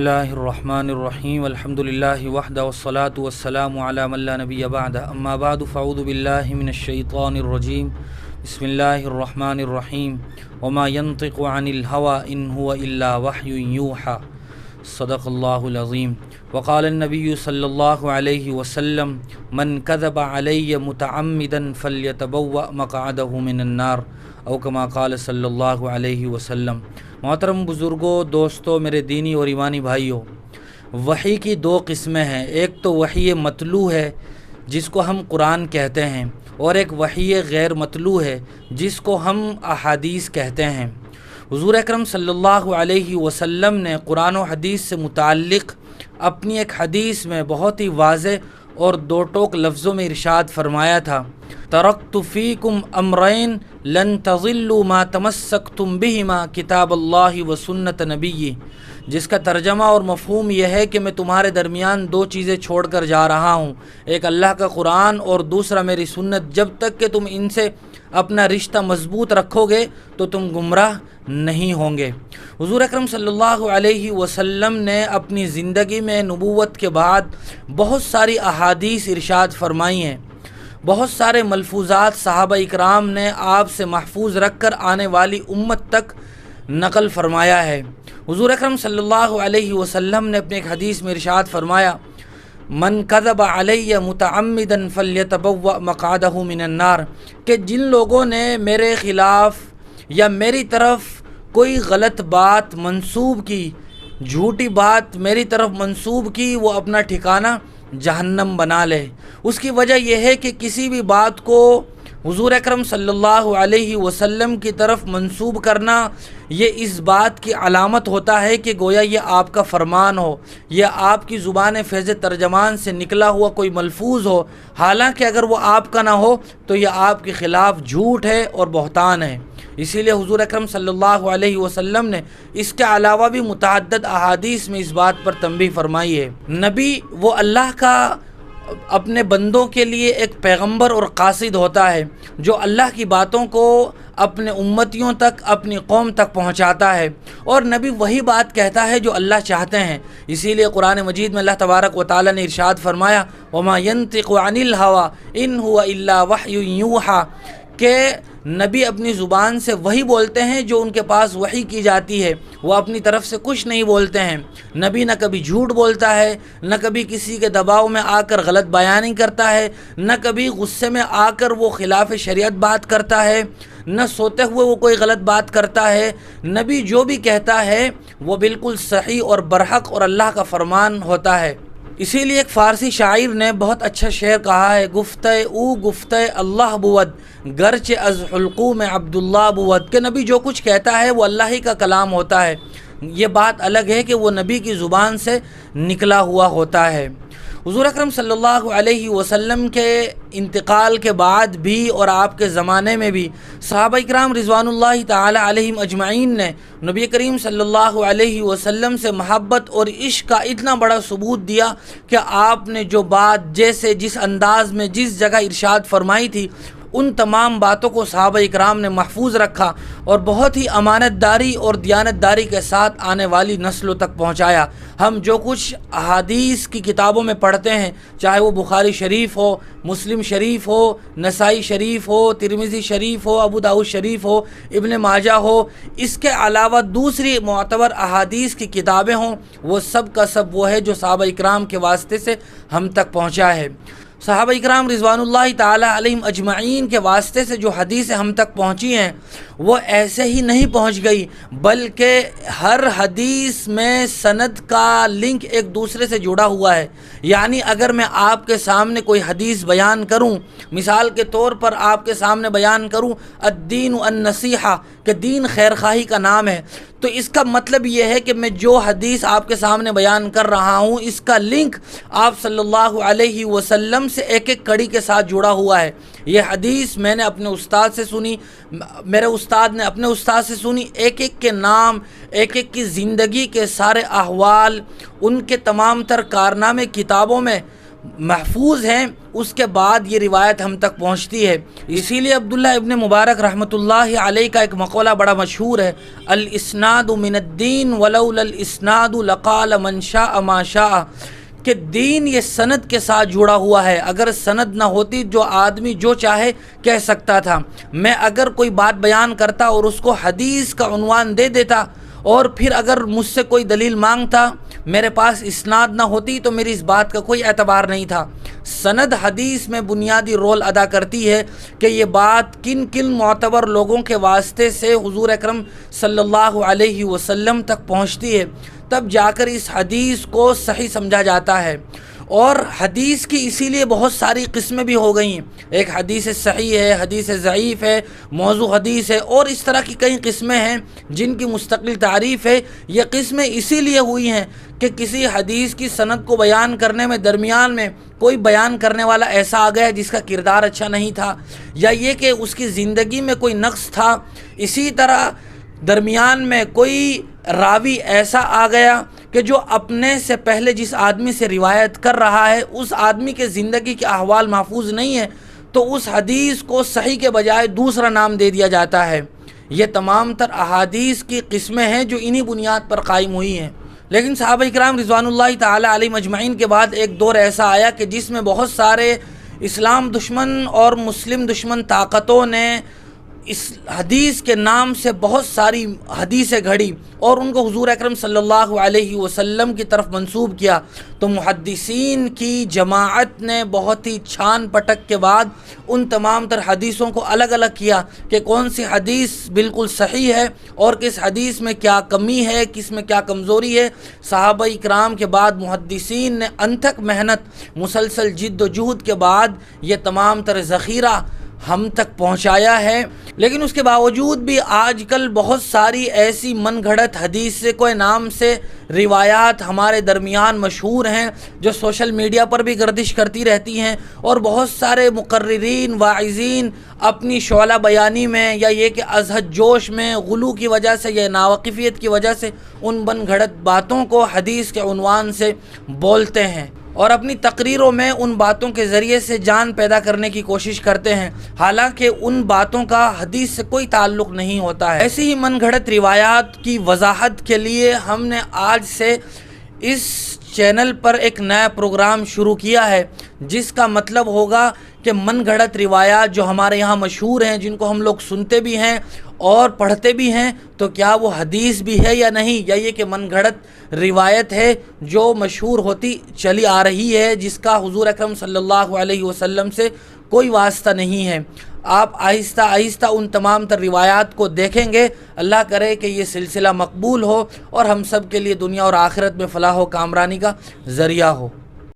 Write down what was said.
الله الرحمن الرحيم والحمد لله وحده والصلاة والسلام على من لا نبي بعده أما بعد فأعوذ بالله من الشيطان الرجيم بسم الله الرحمن الرحيم وما ينطق عن الهوى إن هو إلا وحي يوحى صدق الله العظيم وقال النبي صلى الله عليه وسلم من كذب علي متعمدا فليتبوأ مقعده من النار او کما قال صلی اللہ علیہ وسلم۔ محترم بزرگوں، دوستوں، میرے دینی اور ایمانی بھائیوں، وحی کی دو قسمیں ہیں۔ ایک تو وحی متلو ہے جس کو ہم قرآن کہتے ہیں، اور ایک وحی غیر متلو ہے جس کو ہم احادیث کہتے ہیں۔ حضور اکرم صلی اللہ علیہ وسلم نے قرآن و حدیث سے متعلق اپنی ایک حدیث میں بہت ہی واضح اور دو ٹوک لفظوں میں ارشاد فرمایا تھا، ترکت فیکم امرین لن تضلوا ما تمسکتم بہما کتاب اللہ و سنت نبی، جس کا ترجمہ اور مفہوم یہ ہے کہ میں تمہارے درمیان دو چیزیں چھوڑ کر جا رہا ہوں، ایک اللہ کا قرآن اور دوسرا میری سنت۔ جب تک کہ تم ان سے اپنا رشتہ مضبوط رکھو گے تو تم گمراہ نہیں ہوں گے۔ حضور اکرم صلی اللہ علیہ وسلم نے اپنی زندگی میں نبوت کے بعد بہت ساری احادیث ارشاد فرمائی ہیں، بہت سارے ملفوظات صحابہ اکرام نے آپ سے محفوظ رکھ کر آنے والی امت تک نقل فرمایا ہے۔ حضور اکرم صلی اللہ علیہ وسلم نے اپنے ایک حدیث میں ارشاد فرمایا، من کذب علی متعمدا فلیتبوأ مقعدہ من النار، کہ جن لوگوں نے میرے خلاف یا میری طرف کوئی غلط بات منسوب کی، جھوٹی بات میری طرف منسوب کی، وہ اپنا ٹھکانہ جہنم بنا لے۔ اس کی وجہ یہ ہے کہ کسی بھی بات کو حضور اکرم صلی اللہ علیہ وسلم کی طرف منسوب کرنا یہ اس بات کی علامت ہوتا ہے کہ گویا یہ آپ کا فرمان ہو، یا آپ کی زبان فیض ترجمان سے نکلا ہوا کوئی ملفوظ ہو، حالانکہ اگر وہ آپ کا نہ ہو تو یہ آپ کے خلاف جھوٹ ہے اور بہتان ہے۔ اسی لیے حضور اکرم صلی اللہ علیہ وسلم نے اس کے علاوہ بھی متعدد احادیث میں اس بات پر تنبیہ فرمائی ہے۔ نبی وہ اللہ کا اپنے بندوں کے لیے ایک پیغمبر اور قاصد ہوتا ہے جو اللہ کی باتوں کو اپنے امتیوں تک، اپنی قوم تک پہنچاتا ہے، اور نبی وہی بات کہتا ہے جو اللہ چاہتے ہیں۔ اسی لیے قرآن مجید میں اللہ تبارک و تعالی نے ارشاد فرمایا، وَمَا يَنطِقُ عَنِ الْهَوَىٰ إِنْ هُوَ إِلَّا وَحْيٌ يُوحَىٰ، کہ نبی اپنی زبان سے وہی بولتے ہیں جو ان کے پاس وحی کی جاتی ہے، وہ اپنی طرف سے کچھ نہیں بولتے ہیں۔ نبی نہ کبھی جھوٹ بولتا ہے، نہ کبھی کسی کے دباؤ میں آ کر غلط بیانی کرتا ہے، نہ کبھی غصے میں آ کر وہ خلاف شریعت بات کرتا ہے، نہ سوتے ہوئے وہ کوئی غلط بات کرتا ہے۔ نبی جو بھی کہتا ہے وہ بالکل صحیح اور برحق اور اللہ کا فرمان ہوتا ہے۔ اسی لیے ایک فارسی شاعر نے بہت اچھا شعر کہا ہے، گفتہ او گفتہ اللہ بود گرچہ از حلقوم عبداللہ بود، کہ نبی جو کچھ کہتا ہے وہ اللہ ہی کا کلام ہوتا ہے، یہ بات الگ ہے کہ وہ نبی کی زبان سے نکلا ہوا ہوتا ہے۔ حضور اکرم صلی اللہ علیہ وسلم کے انتقال کے بعد بھی اور آپ کے زمانے میں بھی صحابہ اکرام رضوان اللہ تعالی علیہم اجمعین نے نبی کریم صلی اللہ علیہ وسلم سے محبت اور عشق کا اتنا بڑا ثبوت دیا کہ آپ نے جو بات جیسے جس انداز میں جس جگہ ارشاد فرمائی تھی ان تمام باتوں کو صحابہ اکرام نے محفوظ رکھا اور بہت ہی امانت داری اور دیانت داری کے ساتھ آنے والی نسلوں تک پہنچایا۔ ہم جو کچھ احادیث کی کتابوں میں پڑھتے ہیں، چاہے وہ بخاری شریف ہو، مسلم شریف ہو، نسائی شریف ہو، ترمذی شریف ہو، ابو داؤد شریف ہو، ابن ماجہ ہو، اس کے علاوہ دوسری معتبر احادیث کی کتابیں ہوں، وہ سب کا سب وہ ہے جو صحابہ اکرام کے واسطے سے ہم تک پہنچا ہے۔ صحابہ اکرام رضوان اللہ تعالی علیہم اجمعین کے واسطے سے جو حدیثیں ہم تک پہنچی ہیں وہ ایسے ہی نہیں پہنچ گئی، بلکہ ہر حدیث میں سند کا لنک ایک دوسرے سے جڑا ہوا ہے۔ یعنی اگر میں آپ کے سامنے کوئی حدیث بیان کروں، مثال کے طور پر آپ کے سامنے بیان کروں الدین النصیحہ، کہ دین خیر خواہی کا نام ہے، تو اس کا مطلب یہ ہے کہ میں جو حدیث آپ کے سامنے بیان کر رہا ہوں اس کا لنک آپ صلی اللہ علیہ وسلم سے ایک ایک کڑی کے ساتھ جڑا ہوا ہے۔ یہ حدیث میں نے اپنے استاد سے سنی، میرے استاد نے اپنے استاد سے سنی، ایک ایک کے نام، ایک ایک کی زندگی کے سارے احوال، ان کے تمام تر کارنامے کتابوں میں محفوظ ہیں اس کے بعد یہ روایت ہم تک پہنچتی ہے۔ اسی لیے عبداللہ ابن مبارک رحمۃ اللہ علیہ کا ایک مقولہ بڑا مشہور ہے، الاسناد من الدین ولولا الاسناد لقال من شاء ما شاء، کہ دین یہ سند کے ساتھ جڑا ہوا ہے، اگر سند نہ ہوتی جو آدمی جو چاہے کہہ سکتا تھا۔ میں اگر کوئی بات بیان کرتا اور اس کو حدیث کا عنوان دے دیتا اور پھر اگر مجھ سے کوئی دلیل مانگتا، میرے پاس اسناد نہ ہوتی تو میری اس بات کا کوئی اعتبار نہیں تھا۔ سند حدیث میں بنیادی رول ادا کرتی ہے کہ یہ بات کن کن معتبر لوگوں کے واسطے سے حضور اکرم صلی اللہ علیہ وسلم تک پہنچتی ہے، تب جا کر اس حدیث کو صحیح سمجھا جاتا ہے۔ اور حدیث کی اسی لیے بہت ساری قسمیں بھی ہو گئی ہیں، ایک حدیث صحیح ہے، حدیث ضعیف ہے، موضوع حدیث ہے، اور اس طرح کی کئی قسمیں ہیں جن کی مستقل تعریف ہے۔ یہ قسمیں اسی لیے ہوئی ہیں کہ کسی حدیث کی سند کو بیان کرنے میں درمیان میں کوئی بیان کرنے والا ایسا آ گیا جس کا کردار اچھا نہیں تھا، یا یہ کہ اس کی زندگی میں کوئی نقص تھا، اسی طرح درمیان میں کوئی راوی ایسا آ گیا کہ جو اپنے سے پہلے جس آدمی سے روایت کر رہا ہے اس آدمی کے زندگی کے احوال محفوظ نہیں ہے، تو اس حدیث کو صحیح کے بجائے دوسرا نام دے دیا جاتا ہے۔ یہ تمام تر احادیث کی قسمیں ہیں جو انہی بنیاد پر قائم ہوئی ہیں۔ لیکن صحابہ کرام رضوان اللہ تعالی علیہم اجمعین کے بعد ایک دور ایسا آیا کہ جس میں بہت سارے اسلام دشمن اور مسلم دشمن طاقتوں نے اس حدیث کے نام سے بہت ساری حدیثیں گھڑی اور ان کو حضور اکرم صلی اللہ علیہ وسلم کی طرف منسوب کیا، تو محدثین کی جماعت نے بہت ہی چھان پٹک کے بعد ان تمام تر حدیثوں کو الگ الگ کیا کہ کون سی حدیث بالکل صحیح ہے اور کس حدیث میں کیا کمی ہے، کس میں کیا کمزوری ہے۔ صحابہ اکرام کے بعد محدثین نے انتھک محنت، مسلسل جد و جہد کے بعد یہ تمام تر ذخیرہ ہم تک پہنچایا ہے۔ لیکن اس کے باوجود بھی آج کل بہت ساری ایسی من گھڑت حدیث سے کوئی نام سے روایات ہمارے درمیان مشہور ہیں جو سوشل میڈیا پر بھی گردش کرتی رہتی ہیں، اور بہت سارے مقررین واعظین اپنی شعلہ بیانی میں یا یہ کہ ازہد جوش میں غلو کی وجہ سے یا ناواقفیت کی وجہ سے ان من گھڑت باتوں کو حدیث کے عنوان سے بولتے ہیں اور اپنی تقریروں میں ان باتوں کے ذریعے سے جان پیدا کرنے کی کوشش کرتے ہیں، حالانکہ ان باتوں کا حدیث سے کوئی تعلق نہیں ہوتا ہے۔ ایسی ہی من گھڑت روایات کی وضاحت کے لیے ہم نے آج سے اس چینل پر ایک نیا پروگرام شروع کیا ہے، جس کا مطلب ہوگا کہ من گھڑت روایات جو ہمارے یہاں مشہور ہیں، جن کو ہم لوگ سنتے بھی ہیں اور پڑھتے بھی ہیں، تو کیا وہ حدیث بھی ہے یا نہیں، یا یہ کہ من گھڑت روایت ہے جو مشہور ہوتی چلی آ رہی ہے، جس کا حضور اکرم صلی اللہ علیہ وسلم سے کوئی واسطہ نہیں ہے۔ آپ آہستہ آہستہ ان تمام تر روایات کو دیکھیں گے۔ اللہ کرے کہ یہ سلسلہ مقبول ہو اور ہم سب کے لیے دنیا اور آخرت میں فلاح و کامرانی کا ذریعہ ہو۔